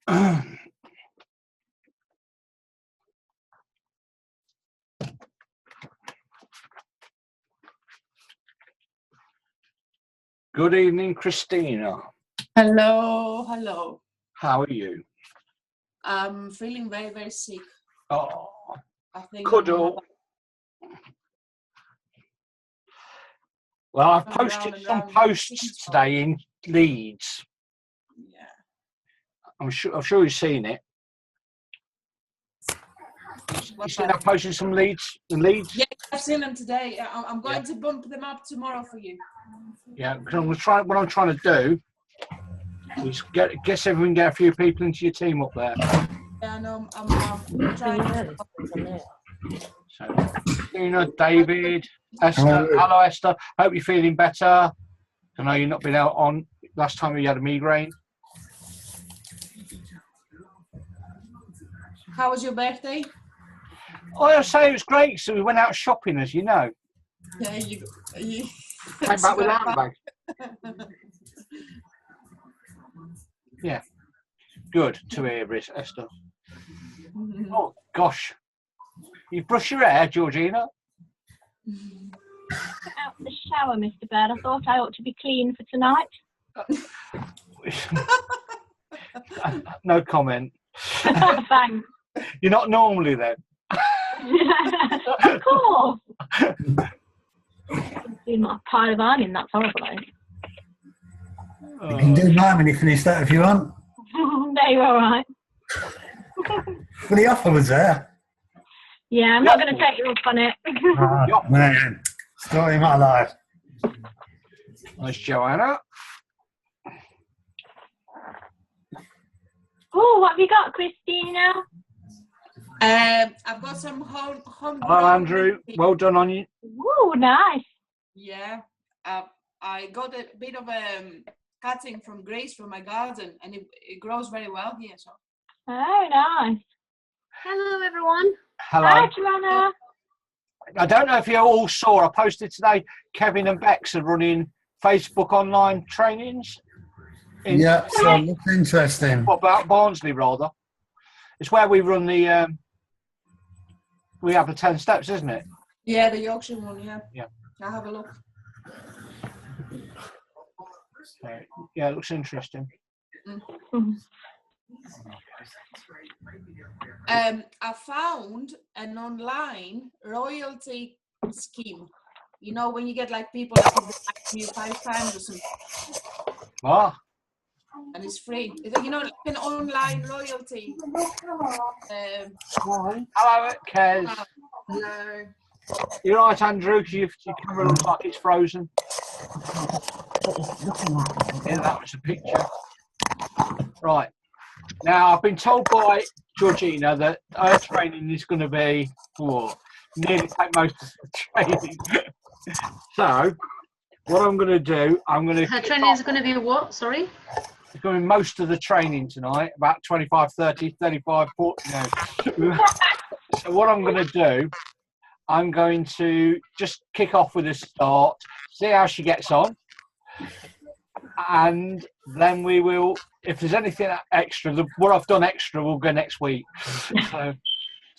Good evening, Christina. Hello, hello. How are you? I'm feeling very, very sick. Oh, I think cuddle. Well, I've I'm posted some round. posts today in Leeds. Yeah. I'm sure you've seen it. You seen I posted some leads? Yeah, I've seen them today. I'm going to bump them up tomorrow for you. Yeah, because what I'm trying to do is get a few people into your team up there. Yeah, no, I'm trying. So, Christina, David, Esther. Hello, Esther. Hope you're feeling better. I know you've not been out on last time you had a migraine. How was your birthday? Oh, I'll say it was great. So we went out shopping, as you know. Yeah, you Came back with a handbag. Yeah, good to hear, Esther. Oh gosh, you brush your hair, Georgina? Out the shower, Mr. Bird. I thought I ought to be clean for tonight. No comment. Thanks. You're not normally then. Of course. Do my pile of ironing, that's horrible. You can do mine when you finish that if you want. No, you're all right. But the offer was there. Yeah, I'm not going to take you up on it. Man, story of my life. Nice, Joanna. Oh, what have you got, Christina? I've got some home. Hello, Andrew. Well done on you. Ooh, nice. Yeah, I got a bit of cutting from Grace from my garden, and it grows very well here. So. Oh, nice. Hello, everyone. Hello. Hi, Joanna. I don't know if you all saw, I posted today, Kevin and Bex are running Facebook online trainings. Yeah, so it looks interesting. What about Barnsley, rather? It's where we run the, we have the 10 steps, isn't it? Yeah, the Yorkshire one, yeah. Yeah. I'll have a look. Yeah, it looks interesting. I found an online royalty scheme. You know, when you get like people that give you 5 times or something. Ah. And it's free. It's, you know, like an online royalty. Hello, Kez. No. You're right, Andrew, because your camera looks like it's frozen. Yeah, that was a picture. Right. Now, I've been told by Georgina that her training is going to be, nearly take most of the training. So, what I'm going to do, her training is going to be what? Sorry? It's going to be most of the training tonight, about 25, 30, 35, 40. No. So, what I'm going to do, I'm going to just kick off with a start, see how she gets on. And then we will, if there's anything extra, what I've done extra will go next week. So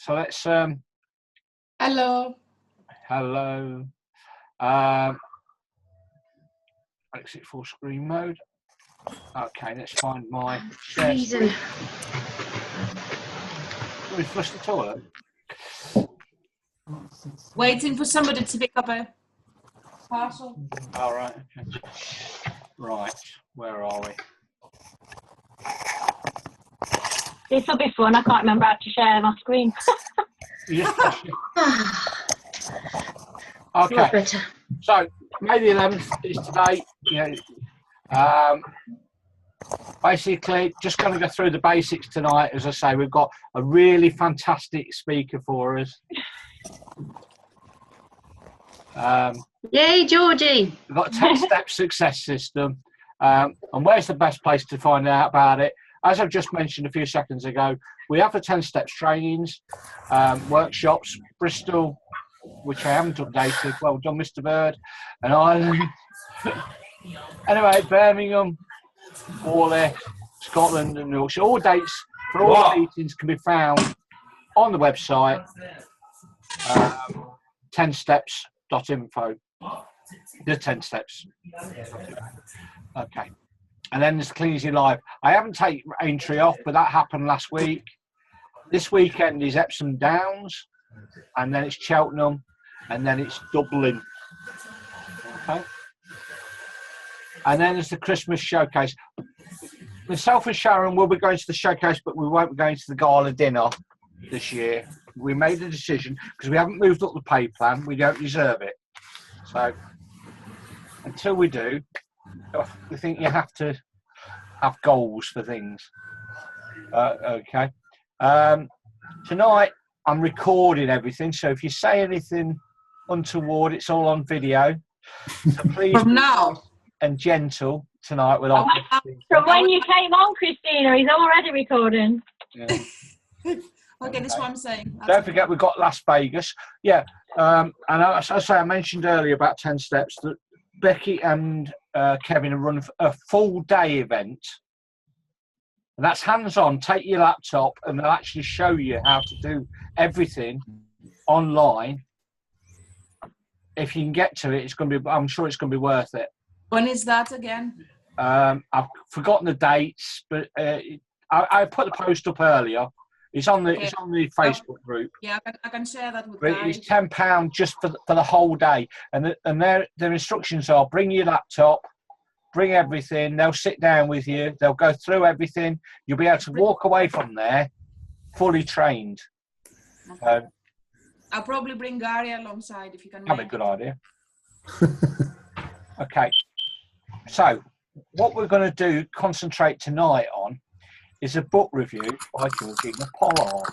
let's. Hello. Hello. Exit full screen mode. Okay, let's find my share screen. Can we flush the toilet? Waiting for somebody to pick up a parcel. All right. Okay. Right. Where are we? This will be fun. I can't remember how to share my screen. Okay. So May the 11th is today. You know, basically, just going to go through the basics tonight. As I say, we've got a really fantastic speaker for us. Yay, Georgie! We've got a 10-step success system. And where's the best place to find out about it? As I've just mentioned a few seconds ago, we have the 10 steps trainings, workshops, Bristol, which I haven't updated. Well done, Mr. Bird. And Ireland. Anyway, Birmingham, Hawley, Scotland and Yorkshire. All dates for all the meetings can be found on the website, 10steps.info. The 10 steps. Okay. And then there's Clean Easy Live. I haven't taken Aintree off, but that happened last week. This weekend is Epsom Downs, and then it's Cheltenham, and then it's Dublin. Okay. And then there's the Christmas showcase. Myself and Sharon will be going to the showcase, but we won't be going to the gala dinner this year. We made a decision because we haven't moved up the pay plan. We don't deserve it. So until we do, we think you have to have goals for things. Okay. Tonight I'm recording everything, so if you say anything untoward, it's all on video. So please From now. And gentle tonight with our. From when you came on, Christina, he's already recording. Yeah. Okay, that's what I'm saying. Don't forget we've got Las Vegas. Yeah. And as I say, I mentioned earlier about 10 steps that Becky and Kevin have run a full day event. And that's hands-on. Take your laptop and they'll actually show you how to do everything online. If you can get to it, it's going to be. I'm sure it's going to be worth it. When is that again? I've forgotten the dates, but I put the post up earlier. It's on the Facebook group. Yeah, I can share that with But guys. it's £10 just for the whole day, and their instructions are: bring your laptop, bring everything. They'll sit down with you. They'll go through everything. You'll be able to walk away from there fully trained. I'll probably bring Gary alongside if you can. That'd be a good idea. Okay. So, what we're going to do, concentrate tonight on, is a book review by Georgina Pollard.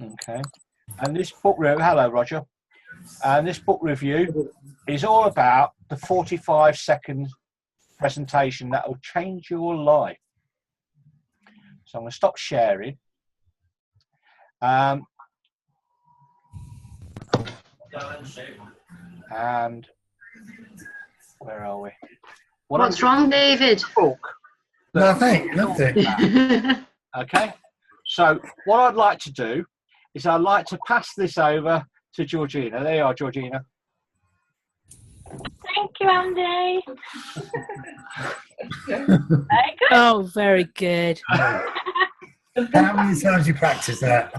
Okay. And this book review, hello, Roger. And this book review is all about the 45-second presentation that will change your life. So I'm going to stop sharing. And where are we? What's wrong, David? Book. Nothing. Okay. So what I'd like to do is I'd like to pass this over to Georgina. There you are, Georgina. Thank you, Andy. Very good. Oh, very good. How many times you practice that?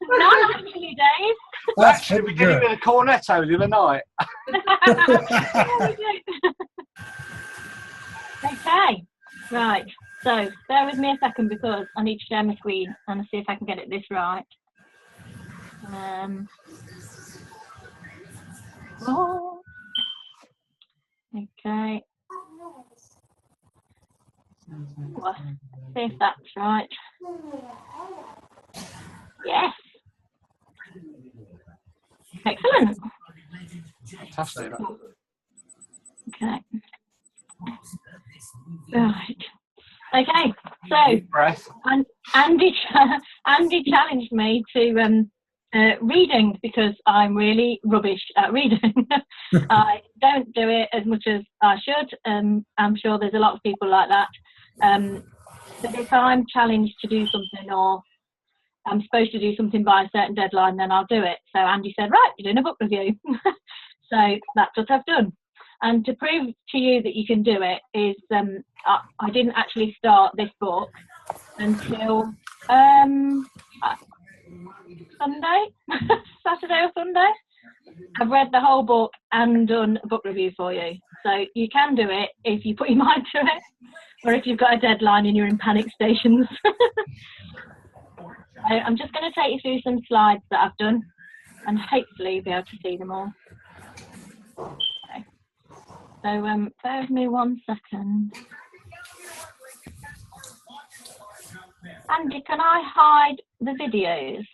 None actually, Dave. That's Actually, we pretty did it good. with a cornetto the other night. Okay, right. So bear with me a second because I need to share my screen and see if I can get it this right. Okay. Well, see if that's right. Yes. Excellent. Fantastic. Okay. Right. Okay. So Deep breath. Andy challenged me to reading because I'm really rubbish at reading. I don't do it as much as I should. I'm sure there's a lot of people like that. But if I'm challenged to do something or I'm supposed to do something by a certain deadline, then I'll do it. So Andy said, right, you're doing a book review. So that's what I've done. And to prove to you that you can do it is I didn't actually start this book until Sunday, Saturday or Sunday. I've read the whole book and done a book review for you. So you can do it if you put your mind to it, or if you've got a deadline and you're in panic stations. I'm just going to take you through some slides that I've done, and hopefully you'll be able to see them all. Okay. So bear with me 1 second. Andy, can I hide the videos?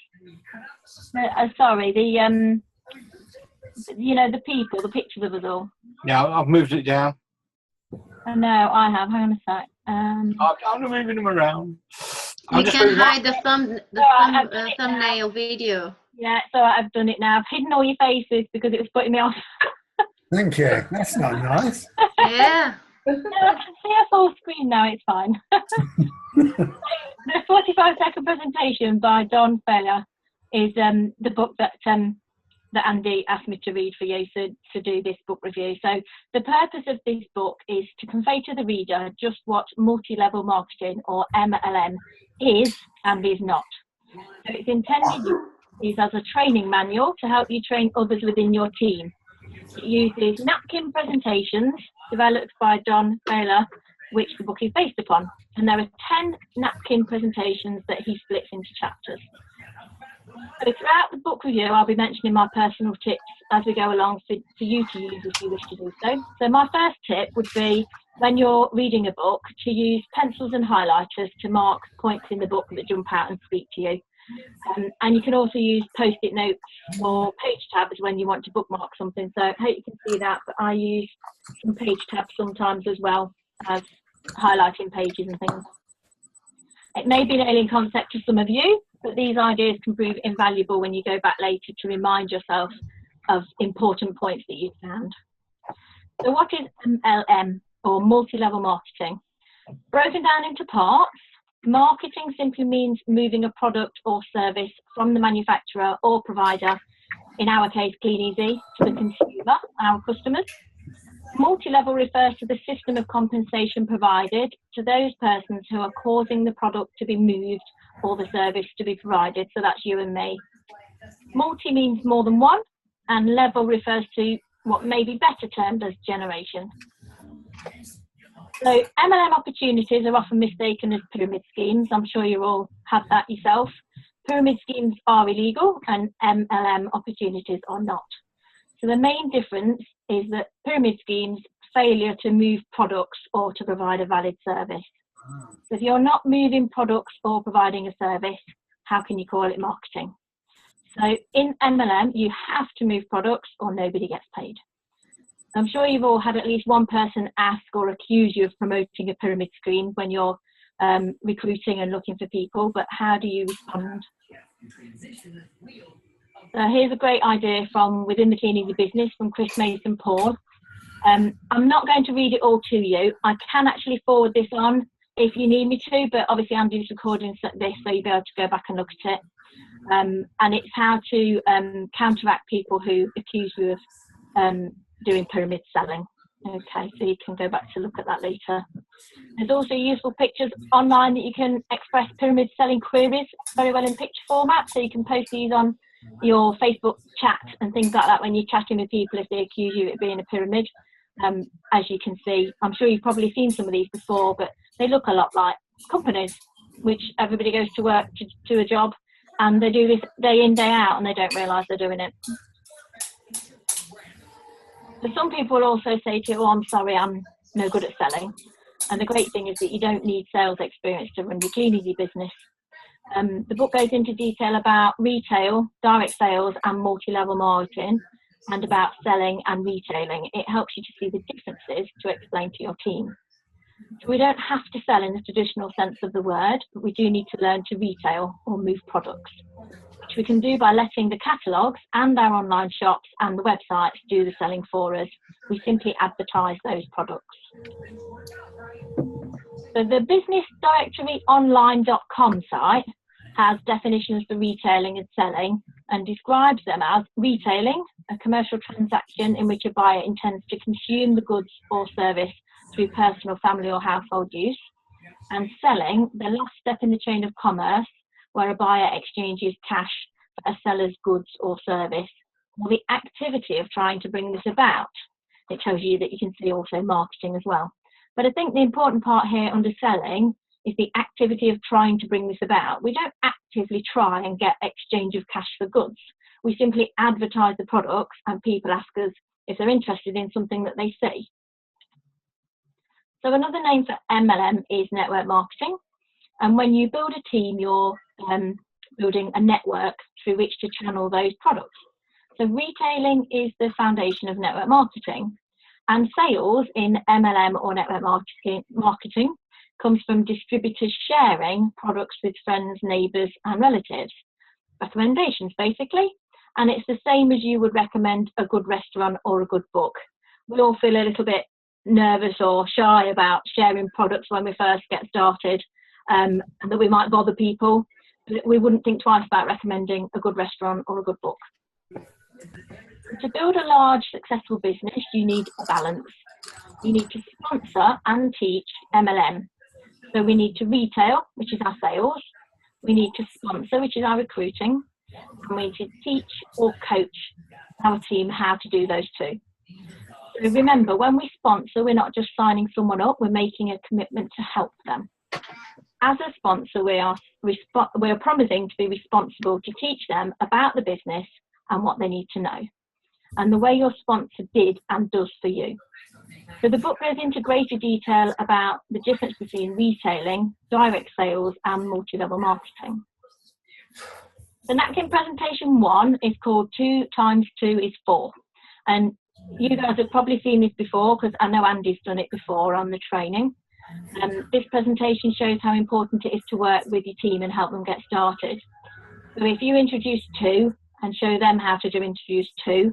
Sorry, the you know, the people, the pictures of us all. Yeah, I've moved it down. No, I have. Hang on a sec. I'm moving them around. You can hide the thumbnail video. Yeah, so I've done it now. I've hidden all your faces because it was putting me off. Thank you. That's not nice. Yeah. I can see a full screen now, it's fine. The 45-second presentation by Don Feller is the book that Andy asked me to read for you to do this book review. So the purpose of this book is to convey to the reader just what multi-level marketing, or MLM, is and is not. So it's intended as a training manual to help you train others within your team. It uses napkin presentations developed by Don Feller, which the book is based upon. And there are 10 napkin presentations that he splits into chapters. So throughout the book review, I'll be mentioning my personal tips as we go along for you to use if you wish to do so. So my first tip would be, when you're reading a book, to use pencils and highlighters to mark points in the book that jump out and speak to you. And you can also use post-it notes or page tabs when you want to bookmark something. So I hope you can see that, but I use some page tabs sometimes as well as highlighting pages and things. It may be an alien concept to some of you, but these ideas can prove invaluable when you go back later to remind yourself of important points that you've found. So what is MLM, or multi-level marketing? Broken down into parts, marketing simply means moving a product or service from the manufacturer or provider, in our case Clean Easy, to the consumer, our customers. Multi-level refers to the system of compensation provided to those persons who are causing the product to be moved or the service to be provided, so that's you and me. Multi means more than one, and level refers to what may be better termed as generation. So MLM opportunities are often mistaken as pyramid schemes. I'm sure you all have that yourself. Pyramid schemes are illegal and MLM opportunities are not. So the main difference is that pyramid schemes failure to move products or to provide a valid service. So if you're not moving products or providing a service, how can you call it marketing? So in MLM, you have to move products or nobody gets paid. I'm sure you've all had at least one person ask or accuse you of promoting a pyramid scheme when you're recruiting and looking for people, but how do you respond? Here's a great idea from within the Clean Easy business from Chris Mason Paul. I'm not going to read it all to you. I can actually forward this on if you need me to, but obviously Andy's recording this, so you'll be able to go back and look at it. And it's how to counteract people who accuse you of doing pyramid selling. Okay, so you can go back to look at that later. There's also useful pictures online that you can express pyramid selling queries very well in picture format, so you can post these on your Facebook chat and things like that when you're chatting with people if they accuse you of being a pyramid. As you can see, I'm sure you've probably seen some of these before, but they look a lot like companies, which everybody goes to work to a job, and they do this day in, day out, and they don't realise they're doing it. But some people also say to you, oh, I'm sorry, I'm no good at selling. And the great thing is that you don't need sales experience to run your Clean Easy business. The book goes into detail about retail, direct sales and multi-level marketing, and about selling and retailing. It helps you to see the differences to explain to your team. So we don't have to sell in the traditional sense of the word, but we do need to learn to retail or move products, which we can do by letting the catalogues and our online shops and the websites do the selling for us. We simply advertise those products. So the businessdirectoryonline.com site has definitions for retailing and selling and describes them as retailing, a commercial transaction in which a buyer intends to consume the goods or service through personal, family or household use, and selling, the last step in the chain of commerce, where a buyer exchanges cash for a seller's goods or service, or the activity of trying to bring this about. It tells you that you can see also marketing as well. But I think the important part here under selling is the activity of trying to bring this about. We don't actively try and get exchange of cash for goods. We simply advertise the products and people ask us if they're interested in something that they see. So another name for MLM is network marketing. And when you build a team, you're building a network through which to channel those products. So retailing is the foundation of network marketing. And sales in MLM or network marketing comes from distributors sharing products with friends, neighbours and relatives. Recommendations, basically. And it's the same as you would recommend a good restaurant or a good book. We all feel a little bit nervous or shy about sharing products when we first get started, and that we might bother people, but we wouldn't think twice about recommending a good restaurant or a good book. To build a large, successful business, you need a balance. You need to sponsor and teach MLM. So we need to retail, which is our sales. We need to sponsor, which is our recruiting. And we need to teach or coach our team how to do those two. So remember, when we sponsor, we're not just signing someone up, we're making a commitment to help them. As a sponsor, we are promising to be responsible to teach them about the business and what they need to know, and the way your sponsor did and does for you. So the book goes into greater detail about the difference between retailing, direct sales, and multi-level marketing. The napkin presentation 1 is called 2 times 2 is 4. And you guys have probably seen this before, because I know Andy's done it before on the training. This presentation shows how important it is to work with your team and help them get started. So if you introduce 2 and show them how to do introduce 2,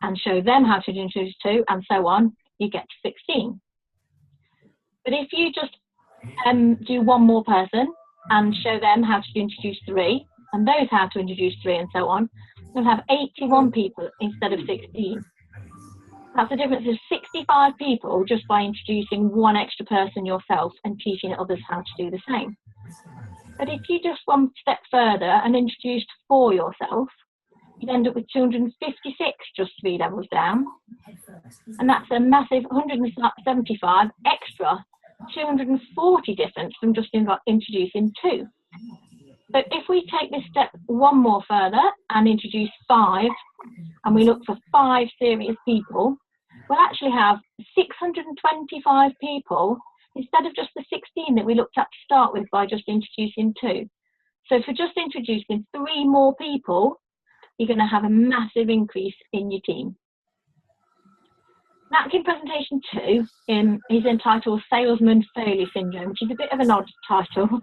and show them how to do introduce 2, and so on, you get to 16. But if you just do one more person and show them how to do introduce 3, and those how to introduce 3, and so on, you'll have 81 people instead of 16. That's a difference of 65 people just by introducing one extra person yourself and teaching others how to do the same. But if you just one step further and introduced 4 yourself, you'd end up with 256 just 3 levels down. And that's a massive 175 extra 240 difference from just introducing 2. So if we take this step one more further and introduce 5, and we look for 5 serious people, we'll actually have 625 people instead of just the 16 that we looked at to start with by just introducing 2. So for just introducing 3 more people, you're going to have a massive increase in your team. Napkin presentation 2 is entitled Salesman Failure Syndrome, which is a bit of an odd title.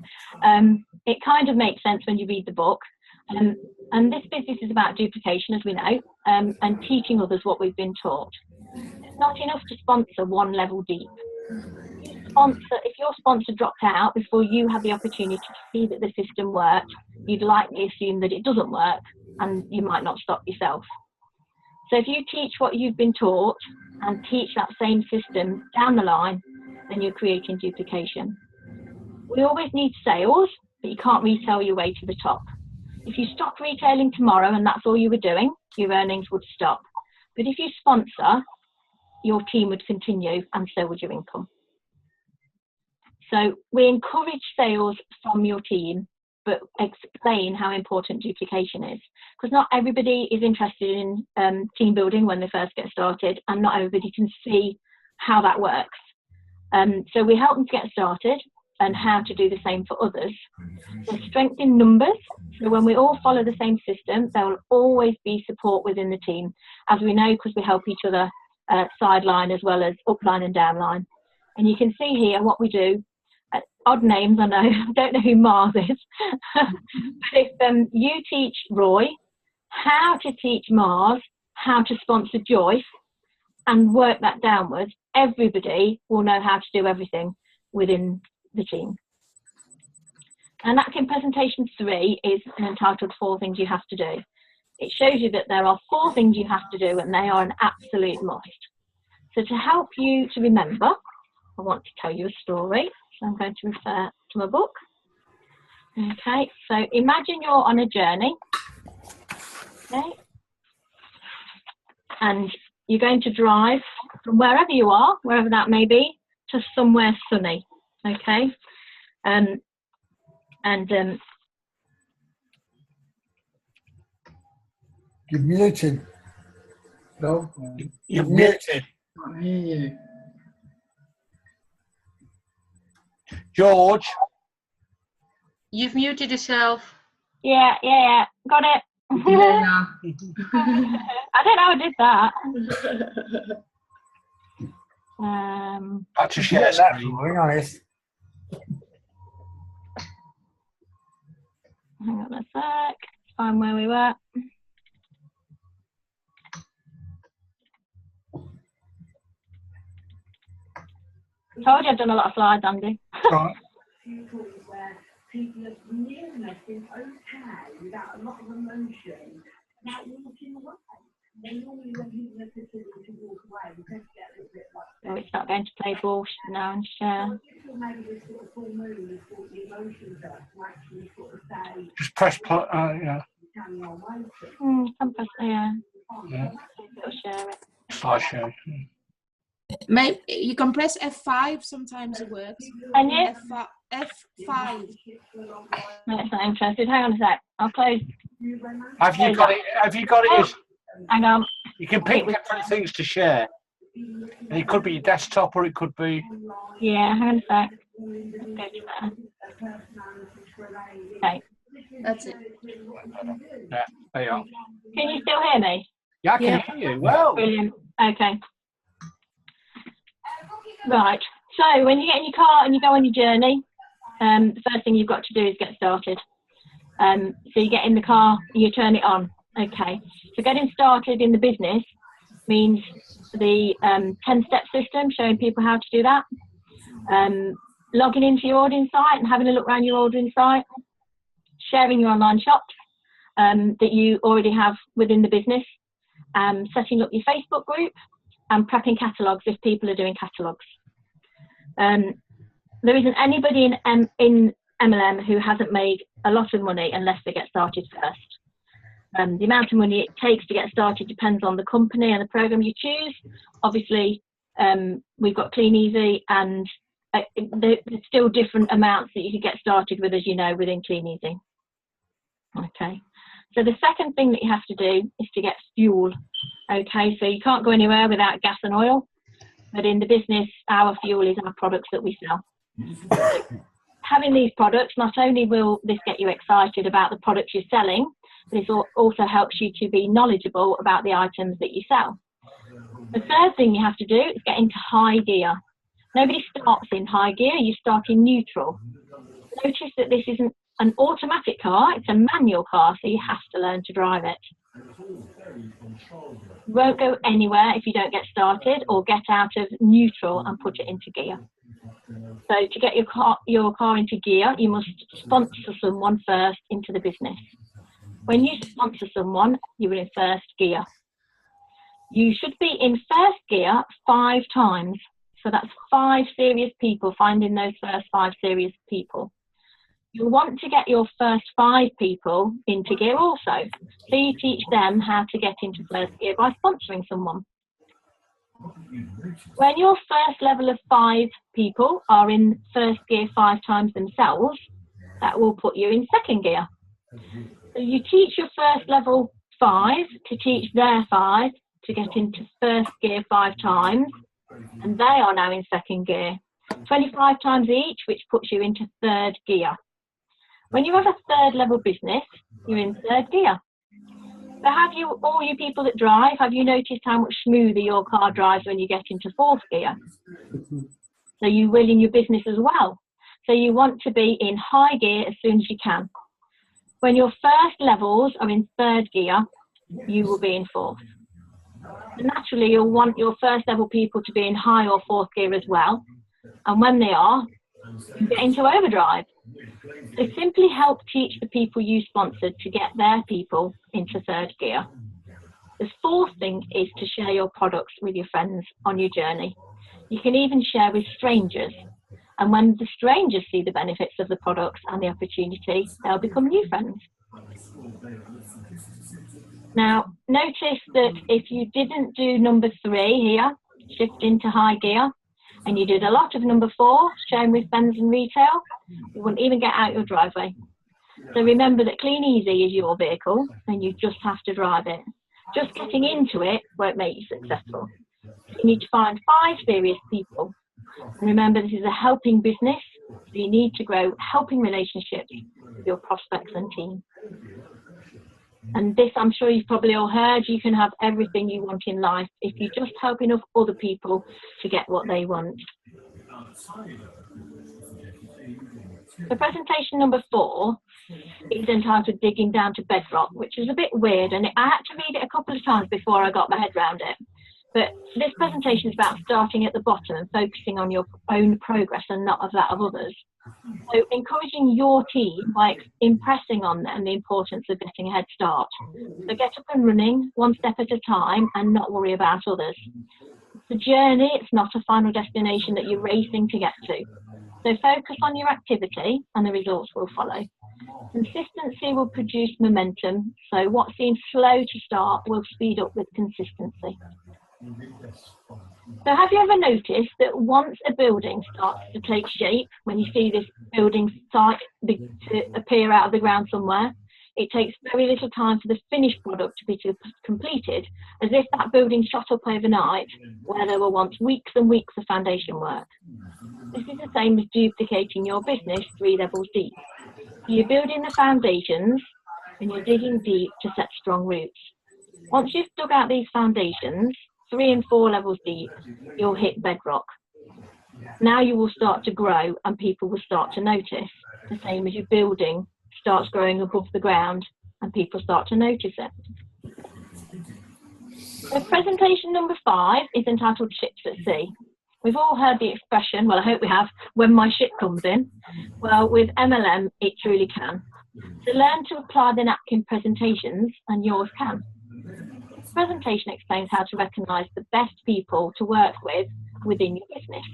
It kind of makes sense when you read the book. And this business is about duplication, as we know, and teaching others what we've been taught. It's not enough to sponsor 1 level deep. If your sponsor dropped out before you had the opportunity to see that the system worked, you'd likely assume that it doesn't work, and you might not stop yourself. So if you teach what you've been taught and teach that same system down the line, then you're creating duplication. We always need sales, but you can't retail your way to the top. If you stopped retailing tomorrow and that's all you were doing, your earnings would stop. But if you sponsor, your team would continue, and so would your income. So we encourage sales from your team, but explain how important duplication is. Because not everybody is interested in team building when they first get started, and not everybody can see how that works. So we help them to get started and how to do the same for others. There's strength in numbers. So when we all follow the same system, there will always be support within the team, as we know, because we help each other sideline as well as upline and downline. And you can see here what we do. Odd names, I know. I don't know who Mars is. But if you teach Roy how to teach Mars how to sponsor Joyce and work that downwards, everybody will know how to do everything within the team. And napkin presentation 3 is entitled 4 Things You Have to Do. It shows you that there are 4 things you have to do, and they are an absolute must. So to help you to remember, I want to tell you a story. So I'm going to refer to my book. Okay, so imagine you're on a journey. Okay. And you're going to drive from wherever you are, wherever that may be, to somewhere sunny. Okay. You're muted. No, You're muted. can't hear you. George. You've muted yourself. Yeah, got it. Yeah. I don't know how I did that. Back to share That, screen. being honest. Hang on a sec. Find where we were. Told you I've done a lot of slides, Andy. Right. So it's not going to play ball now and share. Just press play. Yeah. Come press there. Yeah. It'll share it. I'll show you. Maybe you can press F5. Sometimes it works. Can you? F5. No, it's not interested. Hang on a sec. I'll close. Have you got it? Have you got it? Hang on. You can pick different things to share. And it could be your desktop or it could be. Yeah, hang on a sec. Let's go to there. Okay. That's it. Yeah, there you are. Can you still hear me? Yeah, I can hear you. Well. Brilliant. Okay. Right. So when you get in your car and you go on your journey, the first thing you've got to do is get started. So you get in the car, you turn it on. Okay. So getting started in the business means the 10-step system, showing people how to do that. Logging into your ordering site and having a look around your ordering site. Sharing your online shops that you already have within the business. Setting up your Facebook group and prepping catalogues if people are doing catalogues. There isn't anybody in MLM who hasn't made a lot of money unless they get started first. The amount of money it takes to get started depends on the company and the program you choose. Obviously, we've got Clean Easy, and there's still different amounts that you can get started with, as you know, within Clean Easy. Okay. So the second thing that you have to do is to get fuel. Okay, so you can't go anywhere without gas and oil, but in the business, our fuel is our products that we sell. So having these products, not only will this get you excited about the products you're selling, but it also helps you to be knowledgeable about the items that you sell. The third thing you have to do is get into high gear. Nobody starts in high gear, you start in neutral. Notice that this isn't an automatic car, it's a manual car, so you have to learn to drive it. You won't go anywhere if you don't get started or get out of neutral and put it into gear. So to get your car into gear, you must sponsor someone first into the business. When you sponsor someone, you're in first gear. You should be in first gear 5 times. So that's 5 serious people, finding those first 5 serious people. You'll want to get your first 5 people into gear also. So you teach them how to get into first gear by sponsoring someone. When your first level of 5 people are in first gear 5 times themselves, that will put you in second gear. So you teach your first level 5 to teach their 5 to get into first gear 5 times, and they are now in second gear. 25 times each, which puts you into third gear. When you have a third level business, you're in third gear. So have you, all you people that drive, have you noticed how much smoother your car drives when you get into fourth gear? So you will in your business as well. So you want to be in high gear as soon as you can. When your first levels are in third gear, you will be in fourth. And naturally, you'll want your first level people to be in high or fourth gear as well. And when they are, you get into overdrive. So simply help teach the people you sponsored to get their people into third gear. The fourth thing is to share your products with your friends on your journey. You can even share with strangers. And when the strangers see the benefits of the products and the opportunity, they'll become new friends. Now, notice that if you didn't do number 3 here, shift into high gear, and you did a lot of number 4, sharing with friends and retail, you wouldn't even get out your driveway. So remember that Clean Easy is your vehicle, and you just have to drive it. Just getting into it won't make you successful. You need to find 5 serious people. And remember, this is a helping business, so you need to grow helping relationships with your prospects and team. And this, I'm sure you've probably all heard, you can have everything you want in life if you just help enough other people to get what they want. So presentation number 4 is entitled Digging Down to Bedrock, which is a bit weird, and I had to read it a couple of times before I got my head around it. But this presentation is about starting at the bottom and focusing on your own progress and not of that of others. So encouraging your team by impressing on them the importance of getting a head start. So get up and running one step at a time and not worry about others. It's a journey, it's not a final destination that you're racing to get to. So focus on your activity and the results will follow. Consistency will produce momentum, so what seems slow to start will speed up with consistency. So have you ever noticed that once a building starts to take shape, when you see this building site to appear out of the ground somewhere, it takes very little time for the finished product to be completed, as if that building shot up overnight, where there were once weeks and weeks of foundation work. This is the same as duplicating your business 3 levels deep. You're building the foundations and you're digging deep to set strong roots. Once you've dug out these foundations, 3 and 4 levels deep, you'll hit bedrock. Now you will start to grow and people will start to notice, the same as your building starts growing above the ground and people start to notice it. So presentation number 5 is entitled Ships at Sea. We've all heard the expression, well I hope we have, when my ship comes in. Well, with MLM it truly can. So learn to apply the napkin presentations and yours can. This presentation explains how to recognise the best people to work with within your business.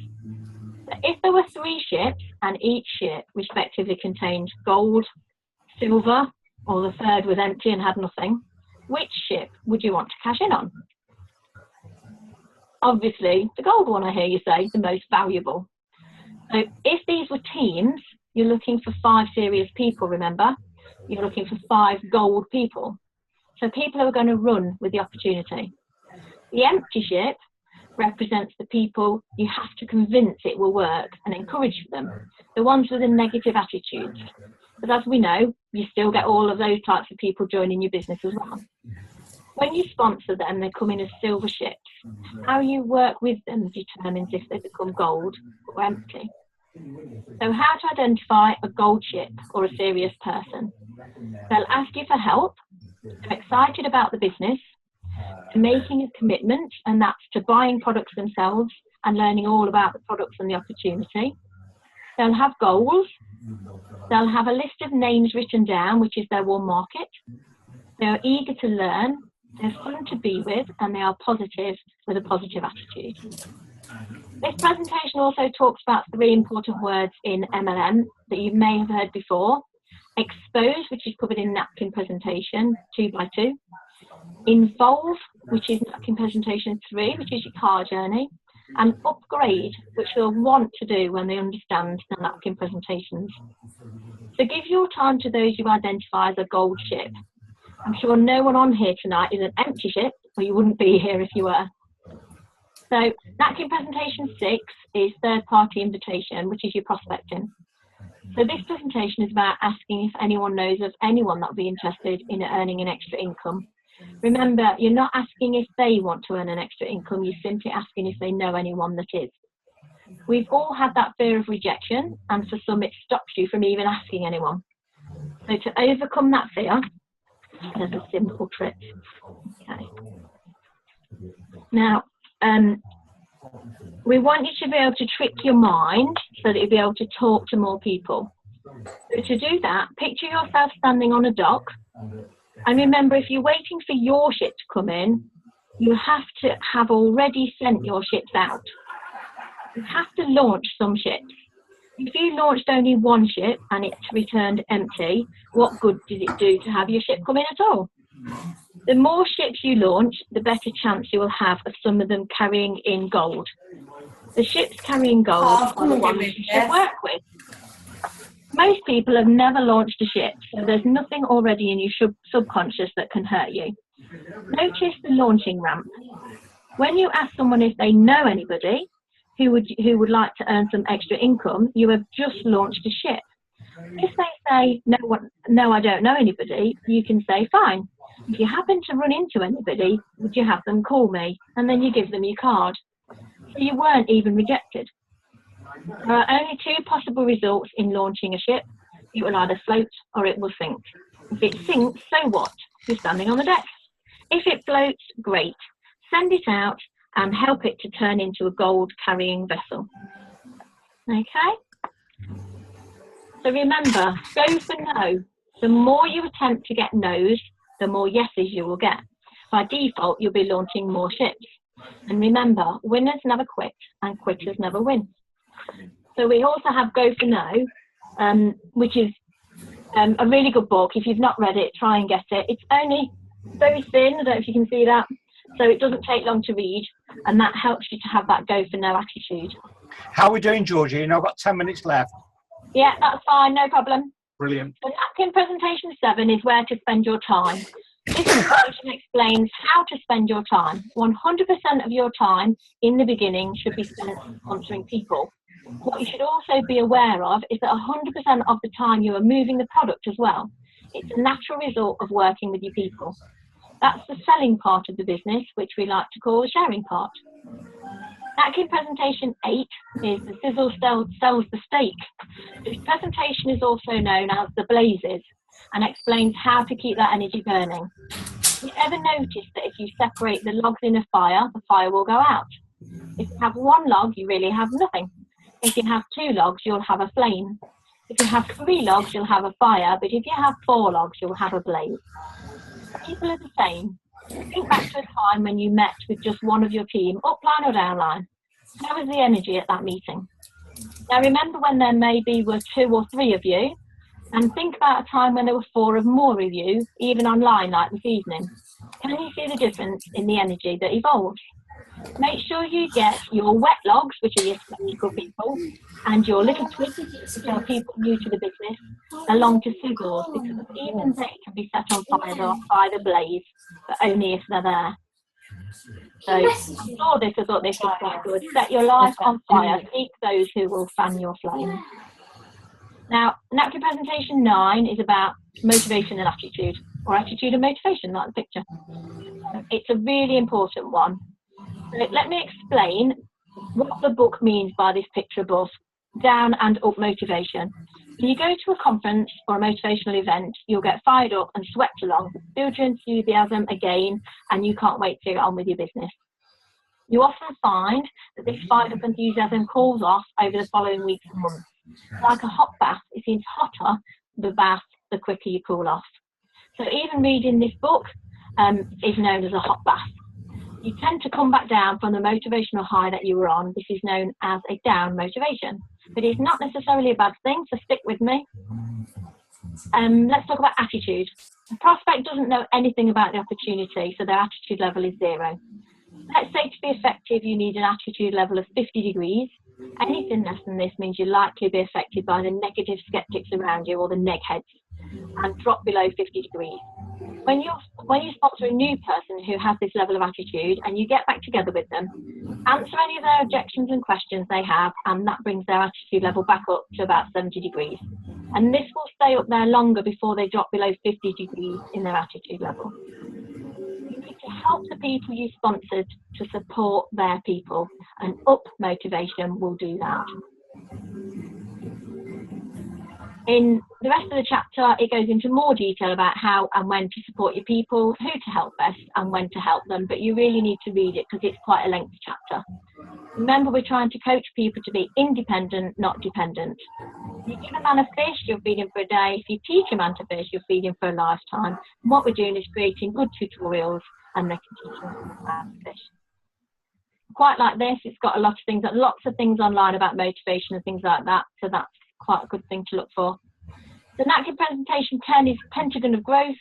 So if there were 3 ships and each ship respectively contained gold, silver, or the third was empty and had nothing, which ship would you want to cash in on? Obviously, the gold one, I hear you say, the most valuable. So if these were teams, you're looking for 5 serious people, remember? You're looking for 5 gold people. So people who are going to run with the opportunity. The empty ship represents the people you have to convince it will work and encourage them, the ones with a negative attitudes. But as we know, you still get all of those types of people joining your business as well. When you sponsor them, they come in as silver ships. How you work with them determines if they become gold or empty. So how to identify a gold ship or a serious person? They'll ask you for help, they're excited about the business, they're making a commitment, and that's to buying products themselves and learning all about the products and the opportunity. They'll have goals, they'll have a list of names written down, which is their warm market. They're eager to learn, they're fun to be with, and they are positive with a positive attitude. This presentation also talks about 3 important words in MLM that you may have heard before. Expose, which is covered in napkin presentation 2 by 2. Involve, which is napkin presentation 3, which is your car journey. And upgrade, which they'll want to do when they understand the napkin presentations. So give your time to those you identify as a gold ship. I'm sure no one on here tonight is an empty ship, or you wouldn't be here if you were. So napkin presentation 6 is third-party invitation, which is your prospecting. So this presentation is about asking if anyone knows of anyone that would be interested in earning an extra income. Remember, you're not asking if they want to earn an extra income, you're simply asking if they know anyone that is. We've all had that fear of rejection, and for some it stops you from even asking anyone. So to overcome that fear, there's a simple trick. Okay. Now, we want you to be able to trick your mind so that you'll be able to talk to more people. So to do that, picture yourself standing on a dock, and remember, if you're waiting for your ship to come in, you have to have already sent your ships out. You have to launch some ships. If you launched only 1 ship and it's returned empty, what good did it do to have your ship come in at all? The more ships you launch, the better chance you will have of some of them carrying in gold. The ships carrying gold are the ones you should work with. Most people have never launched a ship, so there's nothing already in your subconscious that can hurt you. Notice the launching ramp. When you ask someone if they know anybody who would like to earn some extra income, you have just launched a ship. If they say, no, I don't know anybody, you can say, fine. If you happen to run into anybody, would you have them call me? And then you give them your card. So you weren't even rejected. There are only 2 possible results in launching a ship. It will either float or it will sink. If it sinks, so what? You're standing on the deck. If it floats, great. Send it out and help it to turn into a gold carrying vessel. Okay? So remember, go for no. The more you attempt to get no's, the more yeses you will get. By default, you'll be launching more ships. And remember, winners never quit and quitters never win. So we also have Go for No, which is a really good book. If you've not read it, try and get it. It's only very thin, I don't know if you can see that. So it doesn't take long to read, and that helps you to have that Go for No attitude. How are we doing, Georgie? I've got 10 minutes left. Yeah, that's fine, no problem. Brilliant. So napkin presentation 7 is where to spend your time. This presentation explains how to spend your time. 100% of your time in the beginning should be spent sponsoring people. What you should also be aware of is that 100% of the time you are moving the product as well. It's a natural result of working with your people. That's the selling part of the business, which we like to call the sharing part. Napkin presentation 8 is the sizzle sells the steak. This presentation is also known as the blazes and explains how to keep that energy burning. You ever notice that if you separate the logs in a fire, the fire will go out? If you have one log, you really have nothing. If you have 2 logs, you'll have a flame. If you have 3 logs, you'll have a fire, but if you have 4 logs, you'll have a blaze. People are the same. Think back to a time when you met with just one of your team, upline or downline. How was the energy at that meeting? Now remember when there maybe were 2 or 3 of you, and think about a time when there were 4 or more of you, even online like this evening. Can you see the difference in the energy that evolves? Make sure you get your wet logs, which are your skeptical people, and your little twists, which are people new to the business, along to sizzles, because even they can be set on fire by the blaze, but only if they're there. So I saw this, I thought this was quite good. Set your life on fire, seek those who will fan your flame. Now, napkin presentation 9 is about motivation and attitude, or attitude and motivation, like the picture. It's a really important one. So let me explain what the book means by this picture above, down and up motivation. When you go to a conference or a motivational event, you'll get fired up and swept along, build your enthusiasm again, and you can't wait to get on with your business. You often find that this fired up enthusiasm cools off over the following weeks and months. Like a hot bath, it seems hotter the bath, the quicker you cool off. So even reading this book is known as a hot bath. You tend to come back down from the motivational high that you were on. This is known as a down motivation, but it's not necessarily a bad thing, so stick with me. Let's talk about attitude. The prospect doesn't know anything about the opportunity, so their attitude level is 0. Let's say to be effective, you need an attitude level of 50 degrees. Anything less than this means you'll likely be affected by the negative skeptics around you, or the neg heads, and drop below 50 degrees. When you sponsor a new person who has this level of attitude and you get back together with them, answer any of their objections and questions they have, and that brings their attitude level back up to about 70 degrees. And this will stay up there longer before they drop below 50 degrees in their attitude level. You need to help the people you sponsored to support their people, and up motivation will do that. In the rest of the chapter, it goes into more detail about how and when to support your people, who to help best, and when to help them, but you really need to read it because it's quite a lengthy chapter. Remember, we're trying to coach people to be independent, not dependent. If you give a man a fish, you'll feed him for a day. If you teach a man to fish, you'll feed him for a lifetime. And what we're doing is creating good tutorials, and they can teach them how to fish. Quite like this, it's got lots of things online about motivation and things like that, so that's quite a good thing to look for. The napkin presentation 10 is Pentagon of Growth.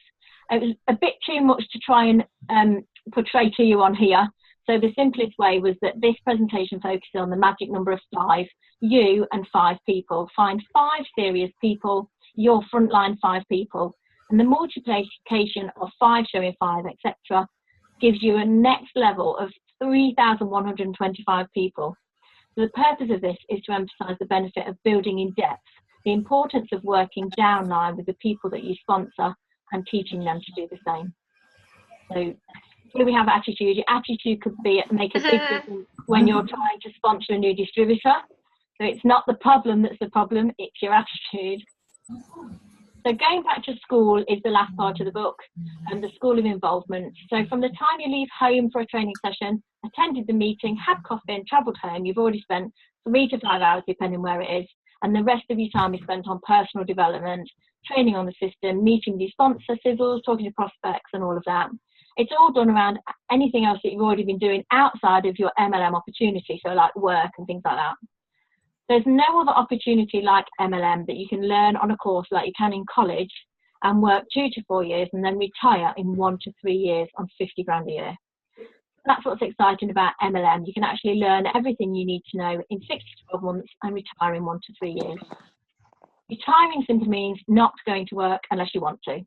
It was a bit too much to try and portray to you on here. So the simplest way was that this presentation focuses on the magic number of 5, you and 5 people. Find 5 serious people, your frontline 5 people, and the multiplication of 5 showing 5, etc. gives you a next level of 3,125 people. So the purpose of this is to emphasise the benefit of building in depth, the importance of working downline with the people that you sponsor and teaching them to do the same. So here we have attitude. Your attitude could be make a big difference when you're trying to sponsor a new distributor. So it's not the problem that's the problem, it's your attitude. So going back to school is the last part of the book, and the school of involvement. So from the time you leave home for a training session, attended the meeting, had coffee and travelled home, you've already spent 3 to 5 hours, depending where it is, and the rest of your time is spent on personal development, training on the system, meeting the sponsor, civils, talking to prospects and all of that. It's all done around anything else that you've already been doing outside of your MLM opportunity, so like work and things like that. There's no other opportunity like MLM that you can learn on a course like you can in college and work 2 to 4 years and then retire in 1 to 3 years on 50 grand a year. That's what's exciting about MLM. You can actually learn everything you need to know in 6 to 12 months and retire in 1 to 3 years. Retiring simply means not going to work unless you want to.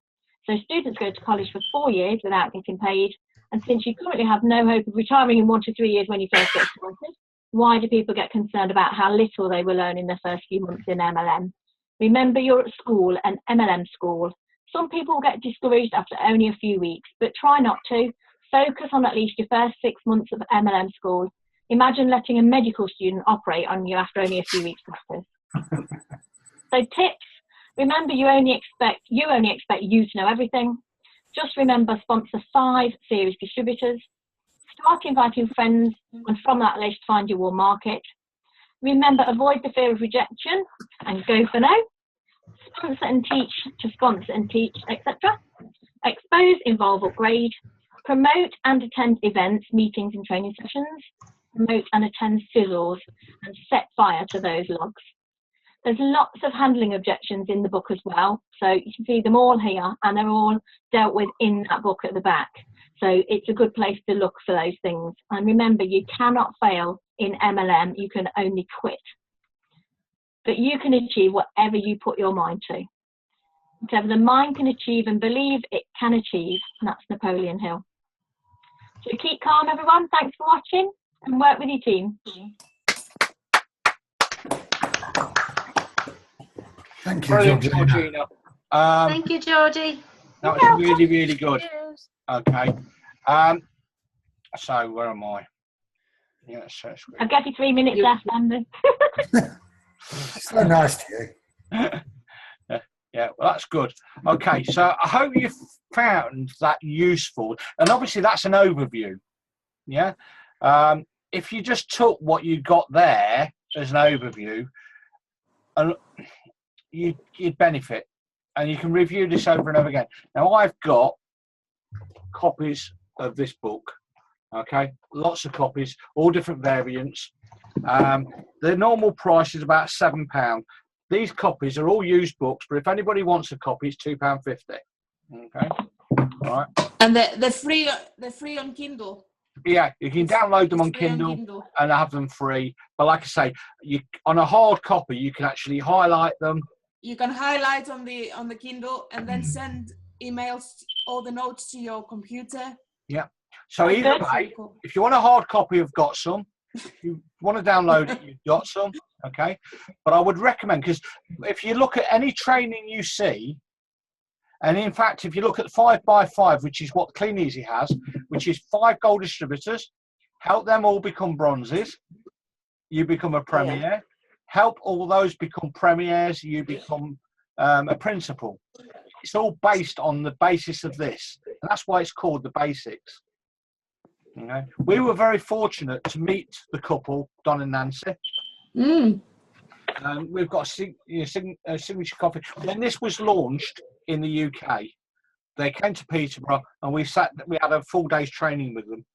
So students go to college for 4 years without getting paid, and since you currently have no hope of retiring in 1 to 3 years when you first get started, why do people get concerned about how little they will earn in their first few months in MLM? Remember, you're at school, an MLM school. Some people will get discouraged after only a few weeks, but try not to. Focus on at least your first 6 months of MLM school. Imagine letting a medical student operate on you after only a few weeks practice. So tips. Remember, you only expect you to know everything. Just remember, sponsor 5 series distributors. Start inviting friends, and from that list, find your warm market. Remember, avoid the fear of rejection and go for no. Sponsor and teach to sponsor and teach, etc. Expose, involve, upgrade. Promote and attend events, meetings and training sessions. Promote and attend sizzles and set fire to those logs. There's lots of handling objections in the book as well. So you can see them all here, and they're all dealt with in that book at the back. So it's a good place to look for those things. And remember, you cannot fail in MLM. You can only quit. But you can achieve whatever you put your mind to. Whatever the mind can achieve and believe it can achieve, and that's Napoleon Hill. So keep calm, everyone. Thanks for watching, and work with your team. Thank you, Brilliant, Georgina. Georgina. Thank you, Georgie. That was really, really good. Cheers. Okay. So where am I? Yeah, so I'll give you 3 minutes left, Andy. So nice to you. Yeah, well, that's good. Okay, so I hope you found that useful. And obviously, that's an overview. Yeah. If you just took what you got there as an overview, and you'd benefit. And you can review this over and over again. Now, I've got copies of this book. Okay, lots of copies, all different variants. The normal price is about £7. These copies are all used books, but if anybody wants a copy, it's £2.50. Okay, all right. And they're free on Kindle. Yeah, you can download them on Kindle and have them free. But like I say, on a hard copy, you can actually highlight them. You can highlight on the Kindle and then send emails, all the notes to your computer. Yeah. So either way, if you want a hard copy, I've got some. If you want to download it, you've got some. Okay. But I would recommend, because if you look at any training you see, and in fact, if you look at 5x5, which is what Clean Easy has, which is 5 gold distributors, help them all become bronzes, you become a premier. Help all those become premiers, you become a principal. It's all based on the basis of this. And that's why it's called the basics. You know, we were very fortunate to meet the couple, Don and Nancy. We've got a signature coffee. When this was launched in the UK, they came to Peterborough and we had a full day's training with them.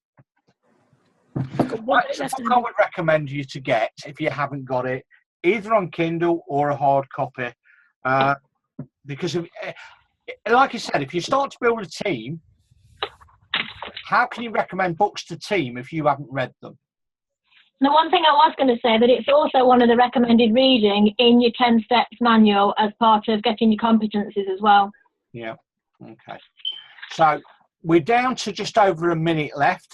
It's a book I would recommend you to get if you haven't got it, either on Kindle or a hard copy. Because, like I said, if you start to build a team, how can you recommend books to team if you haven't read them? The one thing I was going to say, that it's also one of the recommended reading in your 10 steps manual as part of getting your competencies as well. Yeah. Okay. So we're down to just over a minute left.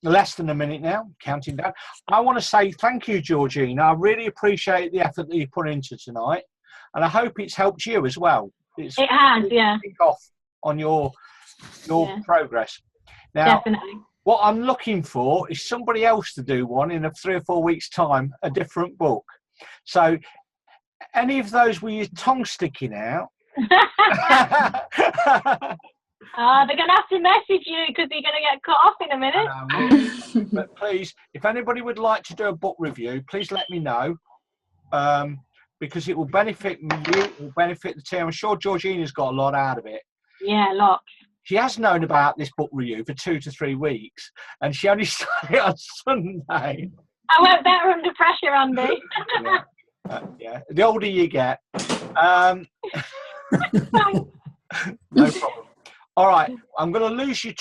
Less than a minute now, counting down. I want to say thank you, Georgina. I really appreciate the effort that you put into tonight, and I hope it's helped you as well. It has, yeah. Off on your progress. Now, definitely. What I'm looking for is somebody else to do one in 3 or 4 weeks' time, a different book. So, any of those with your tongue sticking out, They're going to have to message you because you're going to get cut off in a minute. But please, if anybody would like to do a book review, please let me know. Because it will benefit me, it will benefit the team. I'm sure Georgina's got a lot out of it. Yeah, lots. She has known about this book review for 2 to 3 weeks, and she only started on Sunday. I went better under pressure, Andy. Yeah. The older you get. No problem. All right, I'm going to lose you.